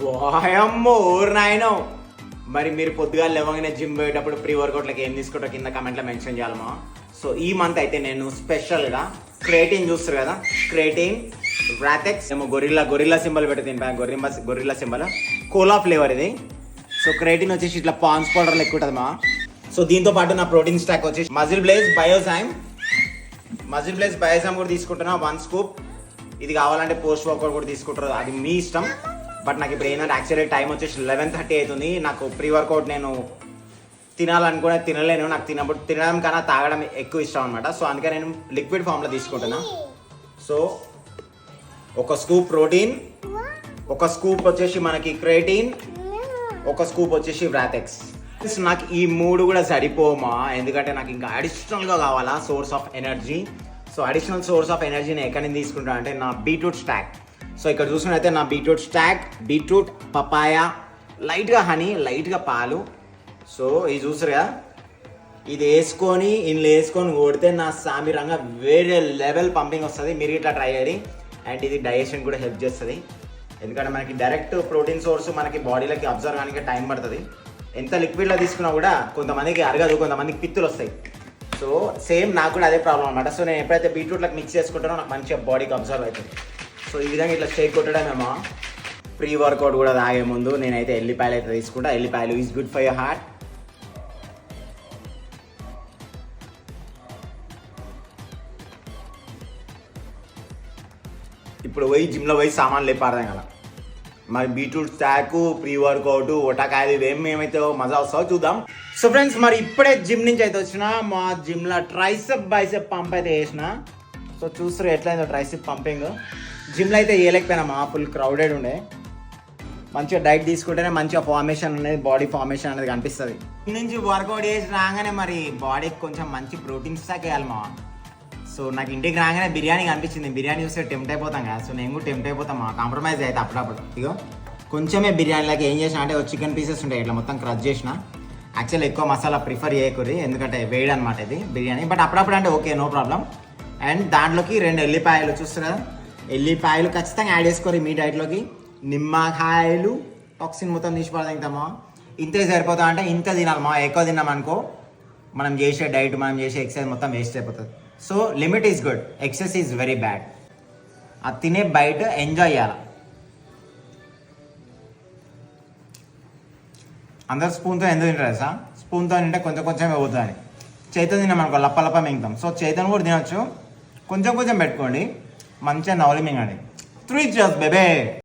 వాయమ్మో ఊరు నాయనో. మరి మీరు పొద్దుగా లేవగానే జిమ్ పోయేటప్పుడు ప్రీ వర్కౌట్లకి ఏం తీసుకుంటా కింద కమెంట్లో మెన్షన్ చేయాలమ్మా. సో ఈ మంత్ అయితే నేను స్పెషల్గా క్రియేటిన్ చూస్తారు కదా, క్రియేటిన్ వ్రాథెక్స్ ఏమో గొరిల్లా సింబల్ పెట్టి తింటా. గొరిల్లా సింబల్ కోలా ఫ్లేవర్ ఇది. సో క్రియేటిన్ వచ్చేసి ఇట్లా పాన్స్ పౌడర్లు ఎక్కువ ఉంటుంది మా. సో దీంతో పాటు నా ప్రోటీన్ స్టాక్ వచ్చేసి మజిల్ బ్లేజ్ బయోజైమ్ కూడా తీసుకుంటున్నా 1 స్కూప్. ఇది కావాలంటే పోస్ట్ వర్కౌట్ కూడా తీసుకుంటారు, అది మీ ఇష్టం. బట్ నాకు ఇప్పుడు ఏంటంటే యాక్చువల్లీ టైం వచ్చేసి 11:30 అవుతుంది. నాకు ప్రీ వర్కౌట్ నేను తినాలనుకునే తినలేను. నాకు తినడం కన్నా తాగడం ఎక్కువ ఇష్టం అనమాట. సో అందుకే నేను లిక్విడ్ ఫామ్లో తీసుకుంటున్నా. సో 1 స్కూప్ ప్రోటీన్, 1 స్కూప్ వచ్చేసి మనకి క్రియేటిన్, 1 స్కూప్ వచ్చేసి వ్రాథెక్స్. నాకు ఈ 3 కూడా సరిపోమా, ఎందుకంటే నాకు ఇంకా అడిషనల్గా కావాలా source of energy. So additional source of ఎనర్జీని ఎక్కడి నుంచి తీసుకుంటాను అంటే నా బీట్రూట్ స్టాక్. సో ఇక్కడ చూసుకున్నైతే నా బీట్రూట్ స్టాక్, బీట్రూట్, పపాయ, లైట్గా హనీ, లైట్గా పాలు. సో ఇది చూసారుగా, ఇది వేసుకొని ఇందులో వేసుకొని కొడితే నా సామిరంగా వేరే లెవెల్ పంపింగ్ వస్తుంది. మీరు ఇట్లా ట్రై చేయండి. అండ్ ఇది డైజెషన్ కూడా హెల్ప్ చేస్తుంది, ఎందుకంటే మనకి డైరెక్ట్ ప్రోటీన్ సోర్స్ మనకి బాడీలోకి అబ్జర్వ్ కానికి టైం పడుతుంది. ఎంత లిక్విడ్లో తీసుకున్నా కూడా కొంతమందికి అరగదు, కొంతమందికి పిత్తులు వస్తాయి. సో సేమ్ నాకు కూడా అదే ప్రాబ్లం అనమాట. సో నేను ఎప్పుడైతే బీట్రూట్లకు మిక్స్ చేసుకుంటానో నాకు మంచిగా బాడీకి అబ్జర్వ్ అవుతుంది. సో ఈ విధంగా ఇట్లా షేక్ కొట్టడమేమో. ప్రీ వర్కౌట్ కూడా తాగే ముందు నేనైతే ఎల్లిపాయలు అయితే తీసుకుంటా. ఎల్లిపాయలు is good for your heart. ఇప్పుడు జిమ్లో పోయి సామాన్లు లేపారదాం కదా, మరి బీట్రూట్ స్టాక్, ప్రీ వర్కౌట్, ఒటకాయలు ఇవేమైతే మజా వస్తావో చూద్దాం. సో ఫ్రెండ్స్, మరి ఇప్పుడే జిమ్ నుంచి అయితే వచ్చిన మా జిమ్లో ట్రైసెప్ బైసెప్ పంప్ అయితే వేసిన. సో చూస్తారు ఎట్లయిందో ట్రైసెప్ పంపింగ్. జిమ్లో అయితే వేయలేకపోయినా, ఫుల్ క్రౌడెడ్ ఉండే. మంచిగా డైట్ తీసుకుంటేనే మంచిగా ఫార్మేషన్ అనేది, బాడీ ఫార్మేషన్ అనేది కనిపిస్తుంది. నుంచి వర్కౌట్ చేసి రాగానే మరి బాడీకి కొంచెం మంచి ప్రోటీన్ స్టాక్ వేయాలి మా. సో నాకు ఇంటికి రాగానే బిర్యానీ కనిపించింది. బిర్యానీ చూస్తే టెంప్ట్ అయిపోతాం కదా. సో నేను కూడా టెంప్ట్ అయిపోతాం, కాంప్రమైజ్ అయితే అప్పుడప్పుడు. ఇగో కొంచెమే బిర్యానీలోకి ఏం చేసిన అంటే చికెన్ పీసెస్ ఉంటాయి, ఇట్లా మొత్తం క్రష్ చేసిన. యాక్చువల్లీ ఎక్కువ మసాలా ప్రిఫర్ చేయకూరి, ఎందుకంటే వేడి అనమాట ఇది బిర్యానీ. బట్ అప్పుడప్పుడు అంటే ఓకే, నో ప్రాబ్లం. అండ్ దాంట్లోకి 2 ఎల్లిపాయలు చూస్తారు కదా, ఎల్లిపాయలు ఖచ్చితంగా యాడ్ చేసుకోరు మీ డైట్లోకి. నిమ్మకాయలు టాక్సిన్ మొత్తం తీసిపోతామా. ఇంతే సరిపోతా అంటే ఇంత తినాలమ్మా. ఎక్కువ తిన్నామనుకో మనం చేసే డైట్, మనం చేసే ఎక్సర్సైజ్ మొత్తం వేస్ట్ అయిపోతుంది. So limit is good, excess is very bad. అది తినే బయట ఎంజాయ్ చేయాలి. అందరు స్పూన్తో ఎందుకు తింటారు సార్? స్పూన్తో తింటే కొంచెం కొంచెం అవుతుంది. చేతితో తిన్నామనుకో లప్ప మింగుతాం. సో చేతిని కూడా తినొచ్చు, కొంచెం కొంచెం పెట్టుకోండి, మంచిగా నవలి మింగండి. 3 cheers బేబే.